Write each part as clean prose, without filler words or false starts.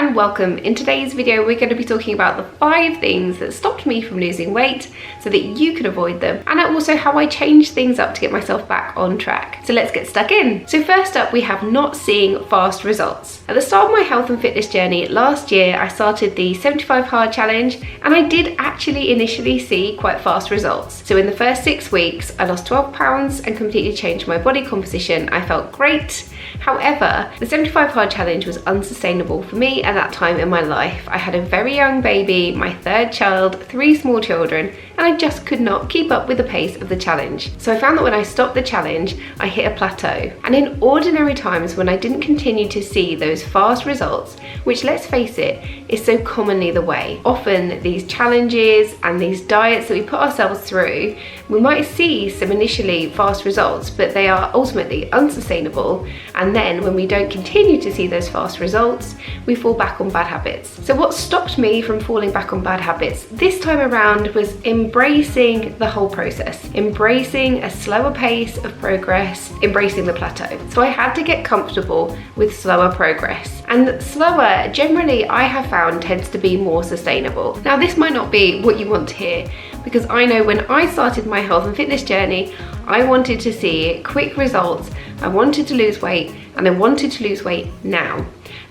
and welcome. In today's video we're going to be talking about the 5 things that stopped me from losing weight so that you can avoid them, and also how I changed things up to get myself back on track. So let's get stuck in. So first up, we have not seeing fast results. At the start of my health and fitness journey last year, I started the 75 hard challenge, and I did actually initially see quite fast results. So in the first 6 weeks I lost 12 pounds and completely changed my body composition. I felt great. However, the 75 hard challenge was unsustainable for me at that time in my life. I had a very young baby, my 3rd child, 3 small children, and I just could not keep up with the pace of the challenge. So I found that when I stopped the challenge, I hit a plateau. And in ordinary times when I didn't continue to see those fast results, which, let's face it, is so commonly the way. Often these challenges and these diets that we put ourselves through, we might see some initially fast results, but they are ultimately unsustainable. And then when we don't continue to see those fast results, we fall back on bad habits. So what stopped me from falling back on bad habits this time around was embracing the whole process, embracing a slower pace of progress, embracing the plateau. So I had to get comfortable with slower progress. And slower, generally, I have found tends to be more sustainable. Now, this might not be what you want to hear, because I know when I started my health and fitness journey, I wanted to see quick results, I wanted to lose weight, and I wanted to lose weight now.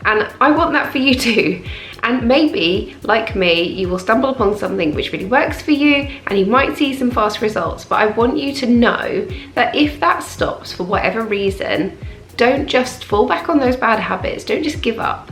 And I want that for you too. And maybe, like me, you will stumble upon something which really works for you and you might see some fast results, but I want you to know that if that stops for whatever reason, don't just fall back on those bad habits, don't just give up.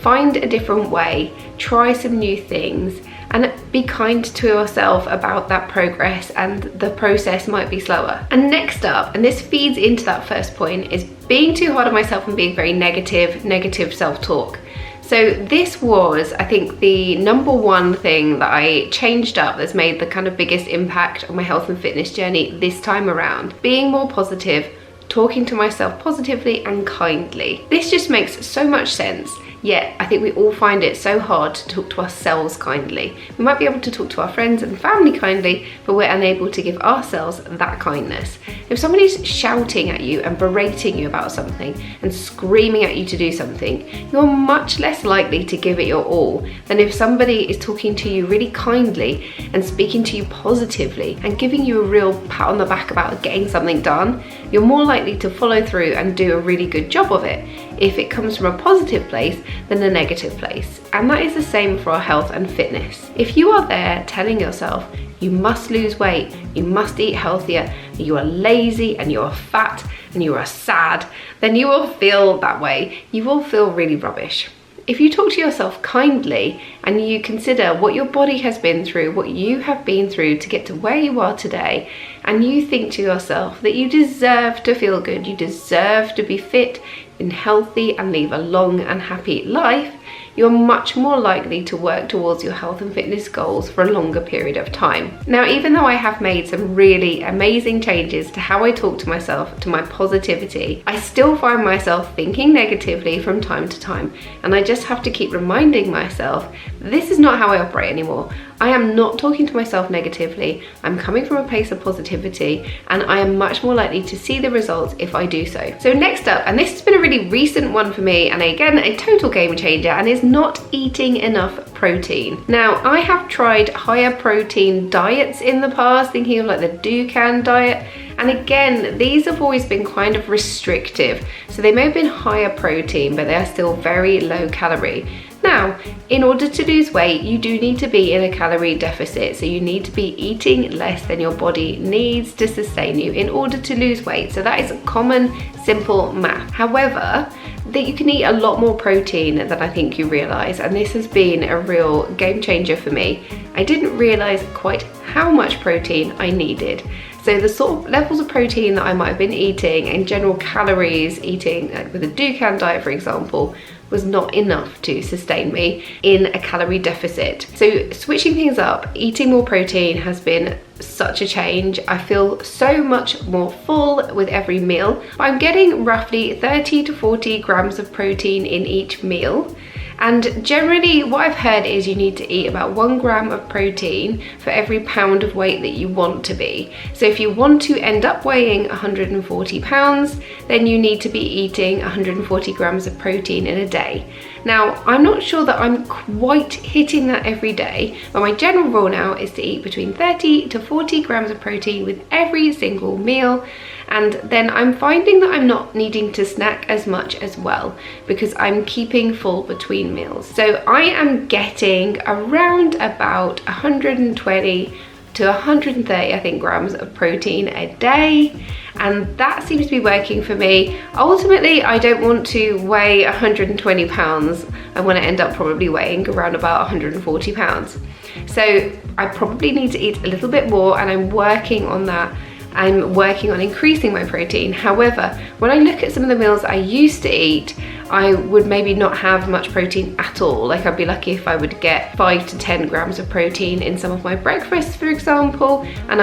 Find a different way, try some new things, and be kind to yourself about that progress, and the process might be slower. And next up, and this feeds into that first point, is being too hard on myself and being very negative self-talk. So this was, I think, the number one thing that I changed up that's made the kind of biggest impact on my health and fitness journey this time around. Being more positive, talking to myself positively and kindly. This just makes so much sense. Yet I think we all find it so hard to talk to ourselves kindly. We might be able to talk to our friends and family kindly, but we're unable to give ourselves that kindness. If somebody's shouting at you and berating you about something and screaming at you to do something, you're much less likely to give it your all than if somebody is talking to you really kindly and speaking to you positively and giving you a real pat on the back about getting something done. You're more likely to follow through and do a really good job of it if it comes from a positive place than a negative place. And that is the same for our health and fitness. If you are there telling yourself you must lose weight, you must eat healthier, you are lazy and you are fat and you are sad, then you will feel that way. You will feel really rubbish. If you talk to yourself kindly and you consider what your body has been through, what you have been through to get to where you are today, and you think to yourself that you deserve to feel good, you deserve to be fit and healthy and live a long and happy life, you're much more likely to work towards your health and fitness goals for a longer period of time. Now, even though I have made some really amazing changes to how I talk to myself, to my positivity, I still find myself thinking negatively from time to time. And I just have to keep reminding myself, this is not how I operate anymore. I am not talking to myself negatively. I'm coming from a place of positivity, and I am much more likely to see the results if I do so. So next up, and this has been a really recent one for me, and again, a total game changer, and is not eating enough protein. Now, I have tried higher protein diets in the past, thinking of like the Dukan diet, and again, these have always been kind of restrictive. So they may have been higher protein, but they are still very low calorie. Now, in order to lose weight, you do need to be in a calorie deficit. So you need to be eating less than your body needs to sustain you in order to lose weight. So that is common, simple math. However, that you can eat a lot more protein than I think you realize, and this has been a real game changer for me. I didn't realize quite how much protein I needed. So the sort of levels of protein that I might have been eating, in general calories eating with a Dukan diet, for example, was not enough to sustain me in a calorie deficit. So switching things up, eating more protein has been such a change. I feel so much more full with every meal. I'm getting roughly 30 to 40 grams of protein in each meal. And generally what I've heard is you need to eat about 1 gram of protein for every pound of weight that you want to be. So if you want to end up weighing 140 pounds, then you need to be eating 140 grams of protein in a day. Now, I'm not sure that I'm quite hitting that every day, but my general rule now is to eat between 30 to 40 grams of protein with every single meal. And then I'm finding that I'm not needing to snack as much as well because I'm keeping full between meals. So I am getting around about 120 to 130, I think, grams of protein a day. And that seems to be working for me. Ultimately, I don't want to weigh 120 pounds. I want to end up probably weighing around about 140 pounds. So I probably need to eat a little bit more, and I'm working on that. I'm working on increasing my protein. However, when I look at some of the meals I used to eat, I would maybe not have much protein at all. Like, I'd be lucky if I would get 5 to 10 grams of protein in some of my breakfasts, for example, and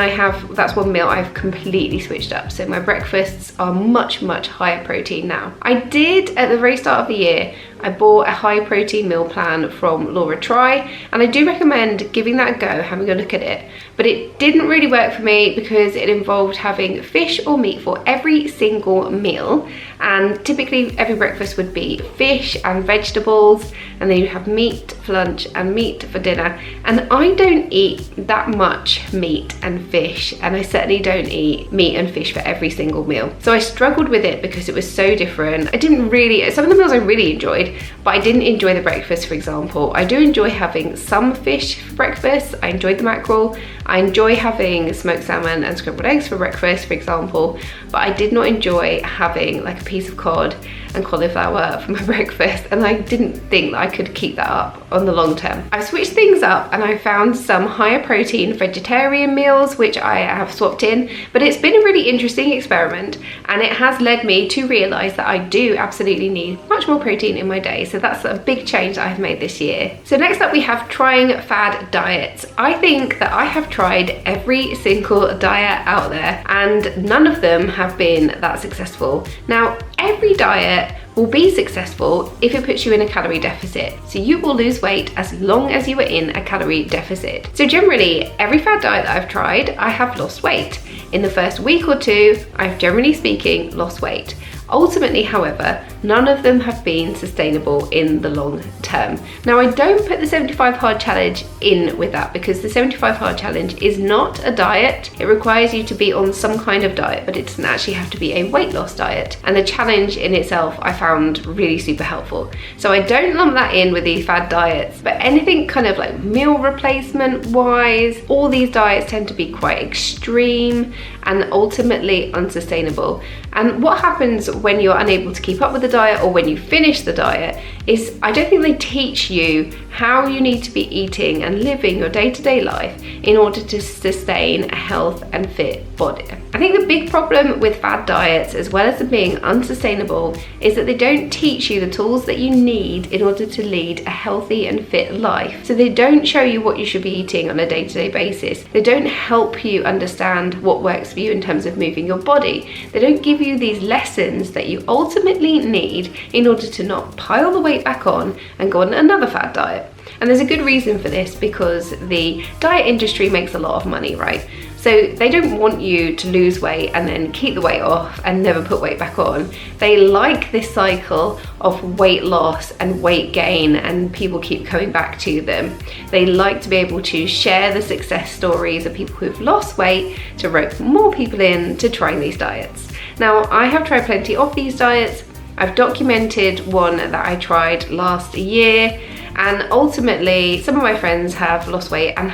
that's one meal I've completely switched up. So my breakfasts are much, much higher protein now. I did, at the very start of the year, I bought a high protein meal plan from Laura Try, and I do recommend giving that a go, having a look at it. But it didn't really work for me because it involved having fish or meat for every single meal. And typically every breakfast would be fish and vegetables, and then you have meat for lunch and meat for dinner. And I don't eat that much meat and fish, and I certainly don't eat meat and fish for every single meal. So I struggled with it because it was so different. Some of the meals I really enjoyed, but I didn't enjoy the breakfast, for example. I do enjoy having some fish for breakfast. I enjoyed the mackerel. I enjoy having smoked salmon and scrambled eggs for breakfast, for example, but I did not enjoy having like a piece of cod and cauliflower for my breakfast, and I didn't think that I could keep that up on the long term. I switched things up and I found some higher protein vegetarian meals which I have swapped in, but it's been a really interesting experiment, and it has led me to realize that I do absolutely need much more protein in my day. So that's a big change that I've made this year. So next up we have trying fad diets. I think that I have tried every single diet out there and none of them have been that successful. Now, every diet will be successful if it puts you in a calorie deficit. So you will lose weight as long as you are in a calorie deficit. So generally, every fad diet that I've tried, I have lost weight. In the first week or two, I've generally speaking lost weight. Ultimately, however, none of them have been sustainable in the long term. Now, I don't put the 75 hard challenge in with that because the 75 hard challenge is not a diet. It requires you to be on some kind of diet, but it doesn't actually have to be a weight loss diet. And the challenge in itself, I found really super helpful. So I don't lump that in with these fad diets, but anything kind of like meal replacement wise, all these diets tend to be quite extreme and ultimately unsustainable. And what happens when you're unable to keep up with the diet or when you finish the diet is I don't think they teach you how you need to be eating and living your day-to-day life in order to sustain a health and fit body. I think the big problem with fad diets, as well as them being unsustainable, is that they don't teach you the tools that you need in order to lead a healthy and fit life. So they don't show you what you should be eating on a day-to-day basis. They don't help you understand what works for you in terms of moving your body. They don't give you these lessons that you ultimately need in order to not pile the weight back on and go on another fad diet. And there's a good reason for this, because the diet industry makes a lot of money, right? So they don't want you to lose weight and then keep the weight off and never put weight back on. They like this cycle of weight loss and weight gain, and people keep coming back to them. They like to be able to share the success stories of people who've lost weight to rope more people in to trying these diets. Now, I have tried plenty of these diets. I've documented one that I tried last year, and ultimately some of my friends have lost weight, and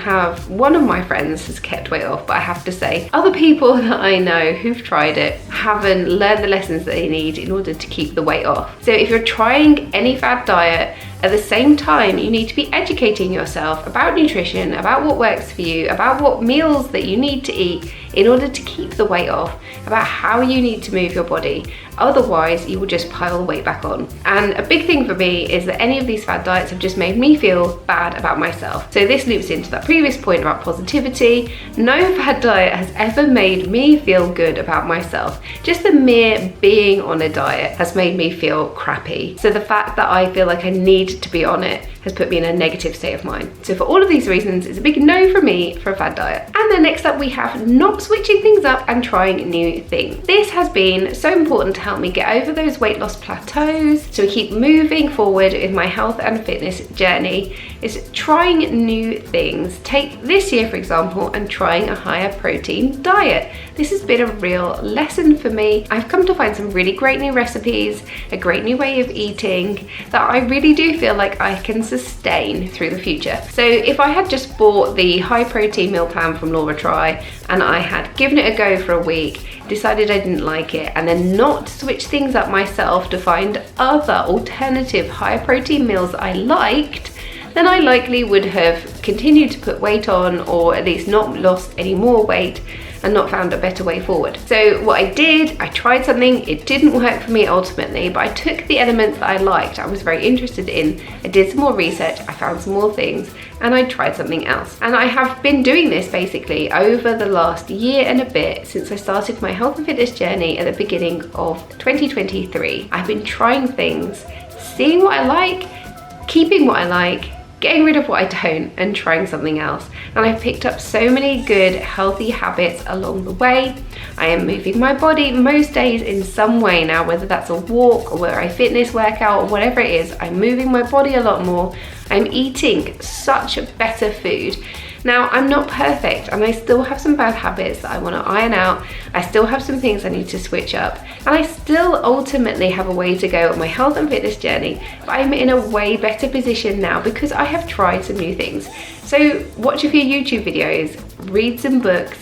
one of my friends has kept weight off, but I have to say other people that I know who've tried it haven't learned the lessons that they need in order to keep the weight off. So if you're trying any fad diet, at the same time, you need to be educating yourself about nutrition, about what works for you, about what meals that you need to eat in order to keep the weight off, about how you need to move your body. Otherwise, you will just pile the weight back on. And a big thing for me is that any of these fad diets have just made me feel bad about myself. So this loops into that previous point about positivity. No fad diet has ever made me feel good about myself. Just the mere being on a diet has made me feel crappy. So the fact that I feel like I need to be on it has put me in a negative state of mind. So for all of these reasons, it's a big no for me for a fad diet. And then next up we have not switching things up and trying new things. This has been so important to help me get over those weight loss plateaus, so we keep moving forward with my health and fitness journey, is trying new things. Take this year, for example, and trying a higher protein diet. This has been a real lesson for me. I've come to find some really great new recipes, a great new way of eating that I really do feel like I can sustain through the future. So if I had just bought the high protein meal plan from Laura Try and I had given it a go for a week, decided I didn't like it, and then not switch things up myself to find other alternative higher protein meals I liked, then I likely would have continued to put weight on, or at least not lost any more weight and not found a better way forward. So what I did, I tried something, it didn't work for me ultimately, but I took the elements that I liked, I was very interested in, I did some more research, I found some more things, and I tried something else. And I have been doing this basically over the last year and a bit since I started my health and fitness journey at the beginning of 2023. I've been trying things, seeing what I like, keeping what I like, getting rid of what I don't, and trying something else. And I've picked up so many good, healthy habits along the way. I am moving my body most days in some way now, whether that's a walk or whether I fitness workout or whatever it is, I'm moving my body a lot more. I'm eating such better food. Now, I'm not perfect and I still have some bad habits that I want to iron out. I still have some things I need to switch up, and I still ultimately have a way to go on my health and fitness journey, but I'm in a way better position now because I have tried some new things. So watch a few YouTube videos, read some books,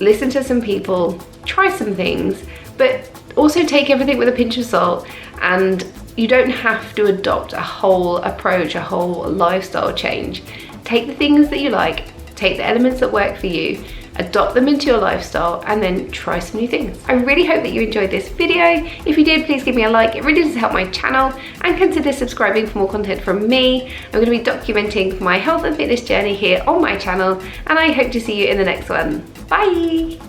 listen to some people, try some things, but also take everything with a pinch of salt. And you don't have to adopt a whole approach, a whole lifestyle change. Take the things that you like, take the elements that work for you, adopt them into your lifestyle, and then try some new things. I really hope that you enjoyed this video. If you did, please give me a like. It really does help my channel, and consider subscribing for more content from me. I'm going to be documenting my health and fitness journey here on my channel, and I hope to see you in the next one. Bye!